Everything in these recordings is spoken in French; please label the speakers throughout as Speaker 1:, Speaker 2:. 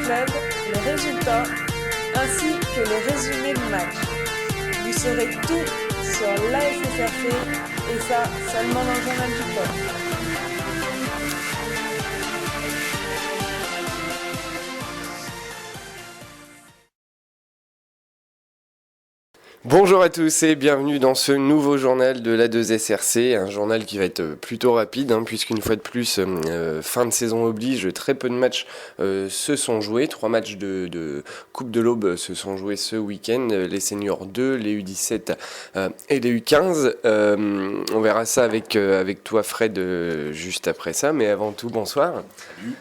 Speaker 1: club, les résultats, ainsi que les résumés du match. Vous saurez tout sur l'ASSRC et ça seulement dans le journal du club.
Speaker 2: Bonjour à tous et bienvenue dans ce nouveau journal de la 2SRC, un journal qui va être plutôt rapide puisqu'une fois de plus, fin de saison oblige, très peu de matchs se sont joués, 3 matchs de Coupe de l'Aube se sont joués ce week-end, les seniors 2, les U17 et les U15. On verra ça avec toi Fred juste après ça, mais avant tout bonsoir.
Speaker 3: Salut.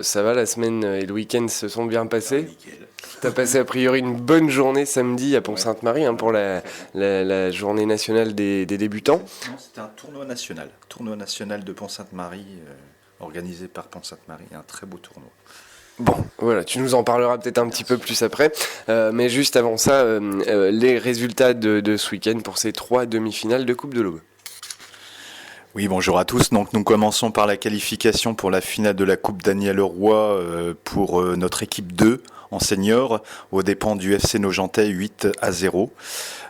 Speaker 2: Ça va, la semaine et le week-end se sont bien passés?
Speaker 3: Nickel.
Speaker 2: T'as passé a priori une bonne journée samedi à Pont-Sainte-Marie pour la journée nationale des débutants.
Speaker 3: Non, c'était un tournoi national de Pont-Sainte-Marie, organisé par Pont-Sainte-Marie, un très beau tournoi.
Speaker 2: Bon, voilà, tu nous en parleras peut-être un petit peu plus après, mais juste avant ça, les résultats de ce week-end pour ces 3 demi-finales de Coupe de l'Aube.
Speaker 3: Oui, bonjour à tous. Donc, nous commençons par la qualification pour la finale de la Coupe Daniel Leroy pour notre équipe 2 en senior, aux dépens du FC Nogentais 8-0.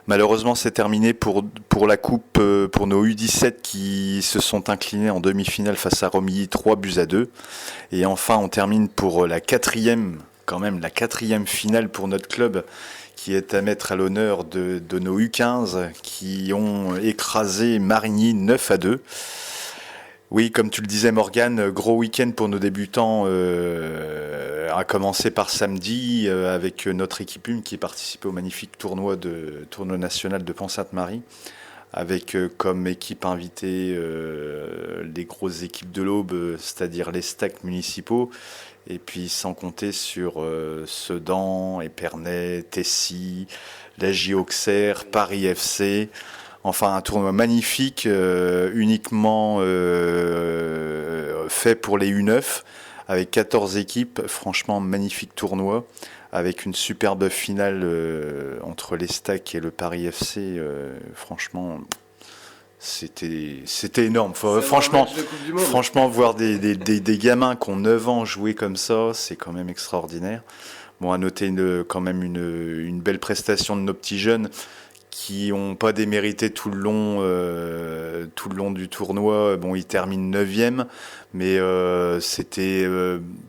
Speaker 3: Malheureusement, c'est terminé pour la Coupe pour nos U17 qui se sont inclinés en demi-finale face à Romilly 3-2. Et enfin, on termine pour la quatrième finale pour notre club, qui est à mettre à l'honneur de nos U15 qui ont écrasé Marigny 9-2. Oui, comme tu le disais Morgane, gros week-end pour nos débutants, à commencer par samedi avec notre équipe 1 qui participait au magnifique tournoi national de Pont-Sainte-Marie, avec comme équipe invitée les grosses équipes de l'Aube, c'est-à-dire les stacks municipaux, et puis sans compter sur Sedan, Épernay, Tessy, la J Auxerre, Paris FC. Enfin, un tournoi magnifique, uniquement fait pour les U9, avec 14 équipes. Franchement, magnifique tournoi, avec une superbe finale entre les Stacks et le Paris FC. Franchement, c'était énorme. Franchement, voir des gamins qui ont 9 ans jouer comme ça, c'est quand même extraordinaire. Bon, à noter quand même une belle prestation de nos petits jeunes, qui n'ont pas démérité tout le long du tournoi. Bon, ils terminent 9e, mais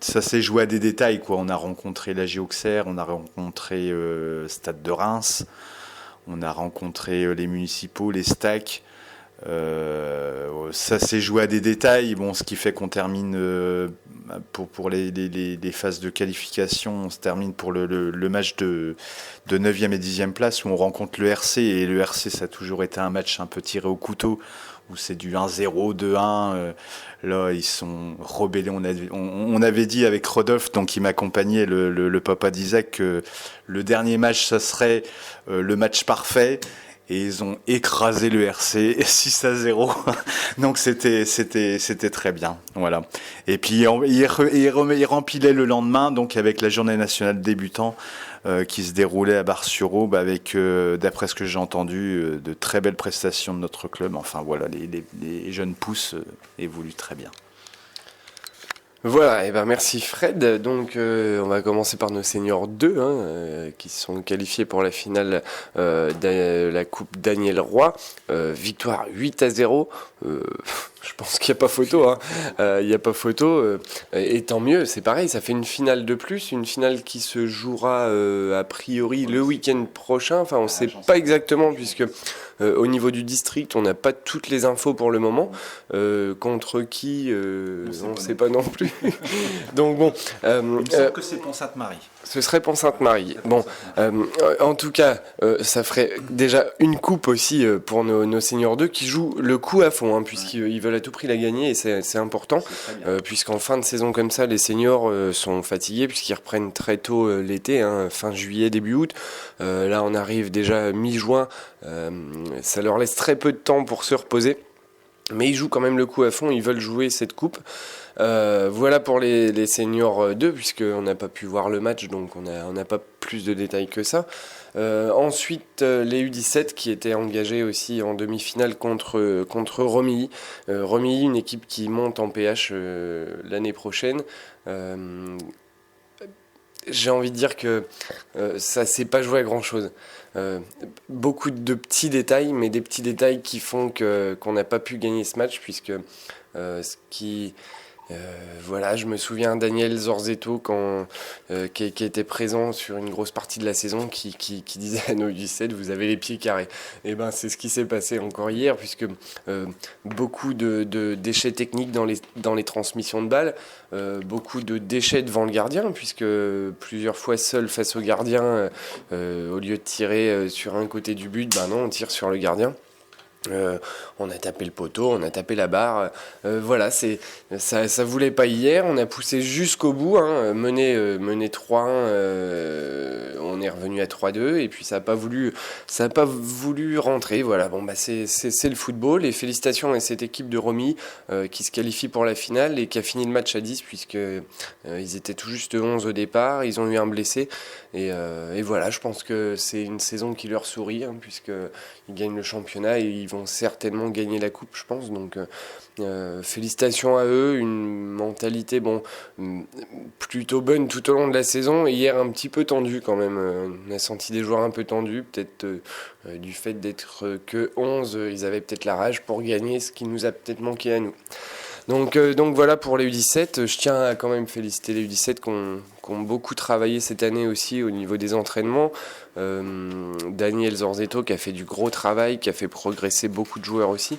Speaker 3: ça s'est joué à des détails, quoi. On a rencontré la J Auxerre, on a rencontré Stade de Reims, on a rencontré les municipaux, les Stacks. Ça s'est joué à des détails, bon, ce qui fait qu'on termine pour les phases de qualification, on se termine pour le match de 9e et 10e place où on rencontre le RC, et le RC, ça a toujours été un match un peu tiré au couteau, où c'est du 1-0, 2-1. Là, ils sont rebellés. On avait dit avec Rodolphe, donc qui m'accompagnait, le papa d'Isaac, que le dernier match, ça serait le match parfait. Et ils ont écrasé le RC 6-0. Donc c'était très bien. Voilà. Et puis il rempilaient le lendemain, donc avec la journée nationale débutant qui se déroulait à Bar-sur-Aube, avec, d'après ce que j'ai entendu, de très belles prestations de notre club. Enfin voilà, les jeunes pousses évoluent très bien.
Speaker 2: Voilà, et merci Fred. Donc on va commencer par nos seniors 2 qui sont qualifiés pour la finale de la Coupe Daniel Roy. Victoire 8-0. Je pense qu'il n'y a pas photo. Il n'y a pas photo. Et tant mieux, c'est pareil, ça fait une finale de plus. Une finale qui se jouera a priori le week-end prochain. Enfin, on ne sait pas exactement puisque au niveau du district, on n'a pas toutes les infos pour le moment. Contre qui, on ne sait pas non plus. Donc bon,
Speaker 3: il me semble que c'est Pont-Sainte-Marie.
Speaker 2: Ce serait Pont-Sainte-Marie. Bon, en tout cas, ça ferait déjà une coupe aussi pour nos seniors 2 qui jouent le coup à fond, puisqu'ils veulent à tout prix la gagner, et c'est important, puisqu'en fin de saison comme ça, les seniors sont fatigués, puisqu'ils reprennent très tôt l'été, fin juillet, début août. Là, on arrive déjà mi-juin, ça leur laisse très peu de temps pour se reposer. Mais ils jouent quand même le coup à fond, ils veulent jouer cette coupe. Voilà pour les seniors 2, puisqu'on n'a pas pu voir le match, donc on n'a pas plus de détails que ça. Ensuite, les U17 qui étaient engagés aussi en demi-finale contre Romilly. Romilly, une équipe qui monte en PH l'année prochaine. j'ai envie de dire que ça s'est pas joué à grand-chose. Beaucoup de petits détails, mais des petits détails qui font qu'on n'a pas pu gagner ce match, puisque ce qui... voilà, je me souviens Daniel Zorzetto qui était présent sur une grosse partie de la saison qui disait à nos U17 vous avez les pieds carrés. Et ben c'est ce qui s'est passé encore hier, puisque beaucoup de déchets techniques dans les transmissions de balles, beaucoup de déchets devant le gardien, puisque plusieurs fois seul face au gardien, au lieu de tirer sur un côté du but, ben non, on tire sur le gardien. On a tapé le poteau, on a tapé la barre. Voilà, ça voulait pas hier. On a poussé jusqu'au bout, hein, mené 3-1. On est revenu à 3-2 et puis ça a pas voulu rentrer. Voilà, bon bah c'est le football. Et félicitations à cette équipe de Romy qui se qualifie pour la finale et qui a fini le match à 10 puisque ils étaient tout juste 11 au départ. Ils ont eu un blessé et voilà, je pense que c'est une saison qui leur sourit, hein, puisqu'ils gagnent le championnat et ils vont certainement gagner la coupe, je pense. Donc félicitations à eux, une mentalité plutôt bonne tout au long de la saison. Hier un petit peu tendue quand même, on a senti des joueurs un peu tendus, peut-être du fait d'être que 11, ils avaient peut-être la rage pour gagner, ce qui nous a peut-être manqué à nous. Donc voilà pour les U17. Je tiens à quand même féliciter les U17 qui ont beaucoup travaillé cette année aussi au niveau des entraînements. Daniel Zorzetto qui a fait du gros travail, qui a fait progresser beaucoup de joueurs aussi.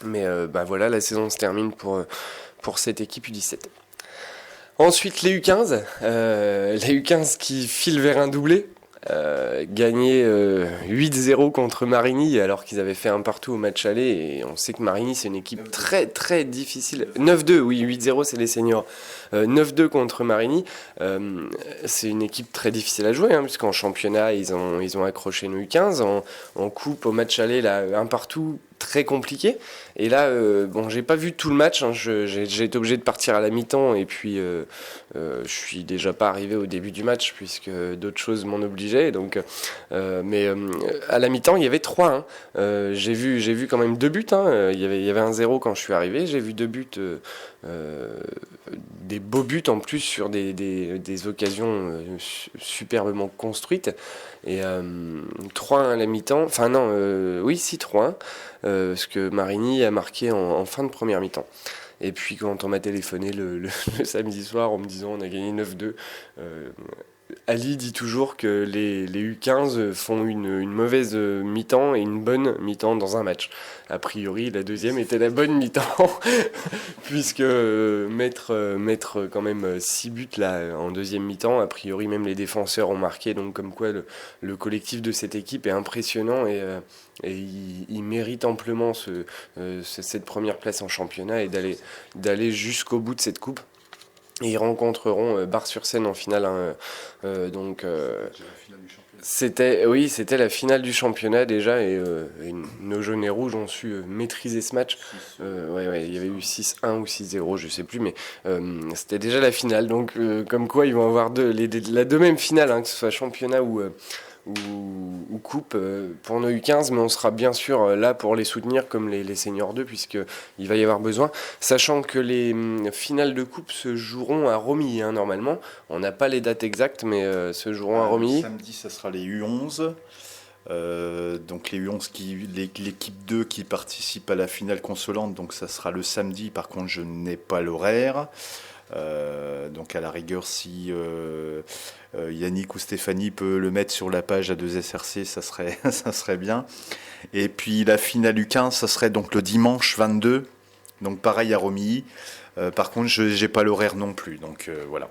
Speaker 2: Mais voilà, la saison se termine pour cette équipe U17. Ensuite les U15. Les U15 qui filent vers un doublé. Gagné 8-0 contre Marigny alors qu'ils avaient fait un partout au match aller, et on sait que Marigny c'est une équipe très très difficile. 9-2, oui, 8-0 c'est les seniors. 9-2 contre Marigny, c'est une équipe très difficile à jouer, hein, puisqu'en championnat ils ont accroché nos U15, en coupe au match aller là, un partout très compliqué. Et là, j'ai pas vu tout le match, hein, j'ai été obligé de partir à la mi-temps, et puis je suis déjà pas arrivé au début du match puisque d'autres choses m'en obligeaient. Donc, mais à la mi-temps, il y avait 3-1. J'ai vu quand même 2 buts. Hein. Il y avait un 0 quand je suis arrivé. J'ai vu 2 buts, des beaux buts en plus sur des occasions superbement construites. Et 3-1 à la mi-temps. Enfin non, oui, si 3-1. Ce que Marigny a marqué en fin de première mi-temps. Et puis quand on m'a téléphoné le samedi soir en me disant on a gagné 9-2, Ali dit toujours que les U15 font une mauvaise mi-temps et une bonne mi-temps dans un match. A priori, la deuxième était la bonne mi-temps, puisque mettre quand même 6 buts là en deuxième mi-temps, a priori même les défenseurs ont marqué, donc comme quoi le collectif de cette équipe est impressionnant et il mérite amplement cette première place en championnat et d'aller jusqu'au bout de cette coupe. Et ils rencontreront Bar-sur-Seine en finale. C'était la finale du championnat déjà. Et nos jaunes et rouges ont su maîtriser ce match. Il y avait eu 6-1 ou 6-0, je sais plus. Mais c'était déjà la finale. Donc comme quoi ils vont avoir la deux mêmes finales, hein, que ce soit championnat ou coupe pour nos U15, mais on sera bien sûr là pour les soutenir comme les seniors 2, puisqu'il va y avoir besoin, sachant que les finales de coupe se joueront à Romilly, hein, normalement. On n'a pas les dates exactes, mais se joueront à Romilly.
Speaker 3: Samedi, ça sera les U11. Donc les U11 l'équipe 2 qui participe à la finale consolante, donc ça sera le samedi. Par contre, je n'ai pas l'horaire. Donc à la rigueur, si Yannick ou Stéphanie peut le mettre sur la page A2SRC, ça serait bien. Et puis la finale U15, ça serait donc le dimanche 22, donc pareil à Romilly. Par contre, je n'ai pas l'horaire non plus, donc voilà.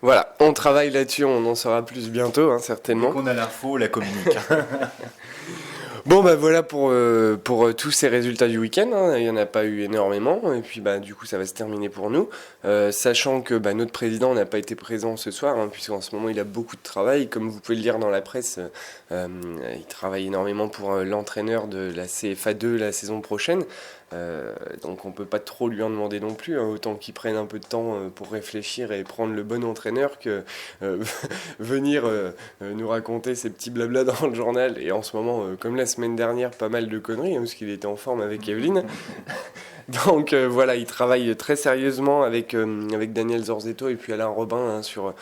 Speaker 2: Voilà, on travaille là-dessus, on en saura plus bientôt, hein, certainement.
Speaker 3: Dès qu'on a l'info, on la communique.
Speaker 2: Bon voilà pour tous ces résultats du week-end, hein. Il n'y en a pas eu énormément, et puis du coup ça va se terminer pour nous, sachant que notre président n'a pas été présent ce soir, hein, puisqu'en ce moment il a beaucoup de travail, comme vous pouvez le lire dans la presse, il travaille énormément pour l'entraîneur de la CFA2 la saison prochaine, donc on peut pas trop lui en demander non plus, hein, autant qu'il prenne un peu de temps pour réfléchir et prendre le bon entraîneur que venir nous raconter ces petits blablas dans le journal. Et en ce moment, comme la semaine dernière, pas mal de conneries, hein, parce qu'il était en forme avec Evelyne. Donc voilà, il travaille très sérieusement avec Daniel Zorzetto et puis Alain Robin sur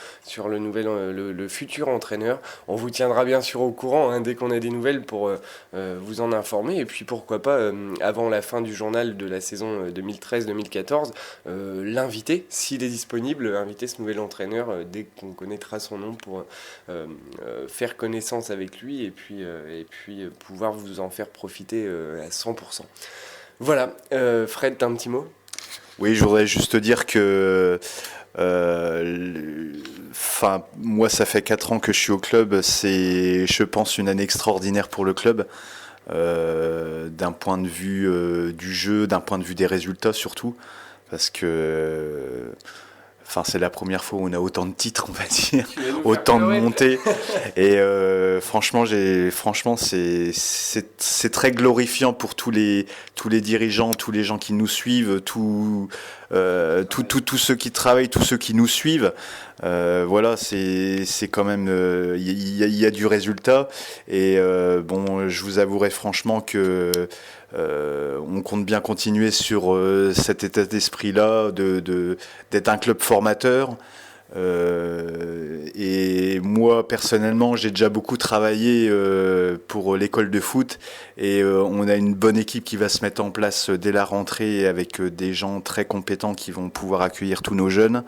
Speaker 2: le futur entraîneur. On vous tiendra bien sûr au courant dès qu'on a des nouvelles pour vous en informer. Et puis pourquoi pas, avant la fin du journal de la saison 2013-2014, l'inviter, s'il est disponible, inviter ce nouvel entraîneur dès qu'on connaîtra son nom pour faire connaissance avec lui et puis pouvoir vous en faire profiter à 100%. Voilà, Fred, t'as un petit mot ?
Speaker 3: Oui, je voudrais juste dire que moi, ça fait 4 ans que je suis au club. C'est, je pense, une année extraordinaire pour le club, d'un point de vue du jeu, d'un point de vue des résultats surtout, parce que c'est la première fois où on a autant de titres, on va dire, autant de montées. Et franchement, c'est très glorifiant pour tous les dirigeants, tous les gens qui nous suivent, tous ceux qui travaillent, tous ceux qui nous suivent. Voilà, c'est quand même, il y a du résultat. Et je vous avouerai franchement que on compte bien continuer sur cet état d'esprit-là, d'être un club formateur. Et moi, personnellement, j'ai déjà beaucoup travaillé pour l'école de foot et on a une bonne équipe qui va se mettre en place dès la rentrée avec des gens très compétents qui vont pouvoir accueillir tous nos jeunes.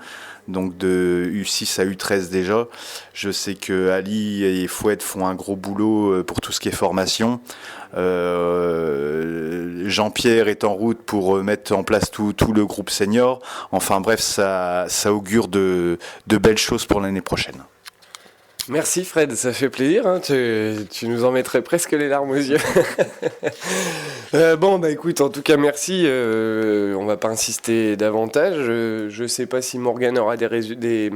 Speaker 3: Donc de U6 à U13 déjà. Je sais que Ali et Fouette font un gros boulot pour tout ce qui est formation. Jean-Pierre est en route pour mettre en place tout le groupe senior. Enfin bref, ça augure de belles choses pour l'année prochaine.
Speaker 2: Merci Fred, ça fait plaisir, tu nous en mettrais presque les larmes aux yeux. Écoute, en tout cas merci, on va pas insister davantage. Je sais pas si Morgane aura des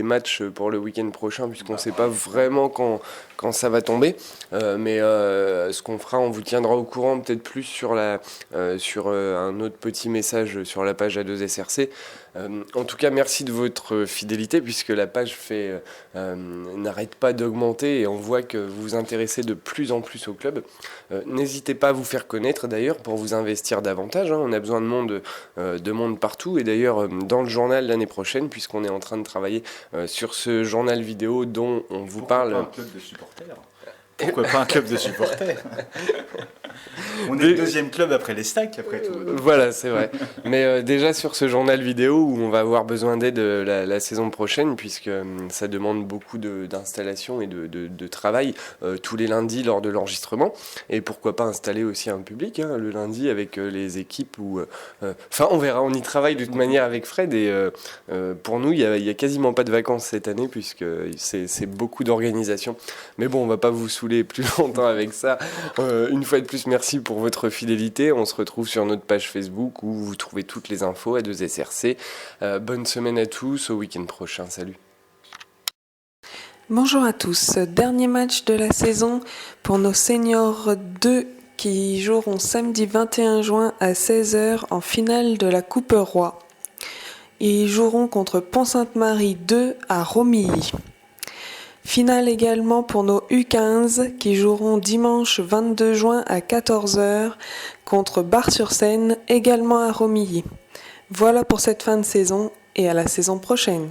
Speaker 2: matchs pour le week-end prochain, puisqu'on sait pas vraiment quand ça va tomber. Mais ce qu'on fera, on vous tiendra au courant peut-être plus sur un autre petit message sur la page A2SRC. En tout cas, merci de votre fidélité, puisque la page n'arrête pas d'augmenter et on voit que vous vous intéressez de plus en plus au club. N'hésitez pas à vous faire connaître d'ailleurs pour vous investir davantage. On a besoin de monde partout. Et d'ailleurs, dans le journal l'année prochaine, puisqu'on est en train de travailler sur ce journal vidéo dont on vous parle.
Speaker 3: Pourquoi pas un club de supporters ? Pourquoi pas un club de supporters ? On est le deuxième club après les Stacks, après tout.
Speaker 2: Voilà, c'est vrai. Mais déjà sur ce journal vidéo où on va avoir besoin d'aide la saison prochaine, puisque ça demande beaucoup d'installation et de travail tous les lundis lors de l'enregistrement. Et pourquoi pas installer aussi un public le lundi avec les équipes. On verra, on y travaille de toute manière avec Fred. Et pour nous, il y a quasiment pas de vacances cette année, puisque c'est beaucoup d'organisation. Mais bon, on va pas vous saouler plus longtemps avec ça. Une fois de plus, merci pour votre fidélité. On se retrouve sur notre page Facebook où vous trouvez toutes les infos A2SRC. Bonne semaine à tous, au week-end prochain. Salut.
Speaker 1: Bonjour à tous. Dernier match de la saison pour nos seniors 2 qui joueront samedi 21 juin à 16h en finale de la Coupe Roi. Ils joueront contre Pont-Sainte-Marie 2 à Romilly. Finale également pour nos U15 qui joueront dimanche 22 juin à 14h contre Bar-sur-Seine, également à Romilly. Voilà pour cette fin de saison et à la saison prochaine.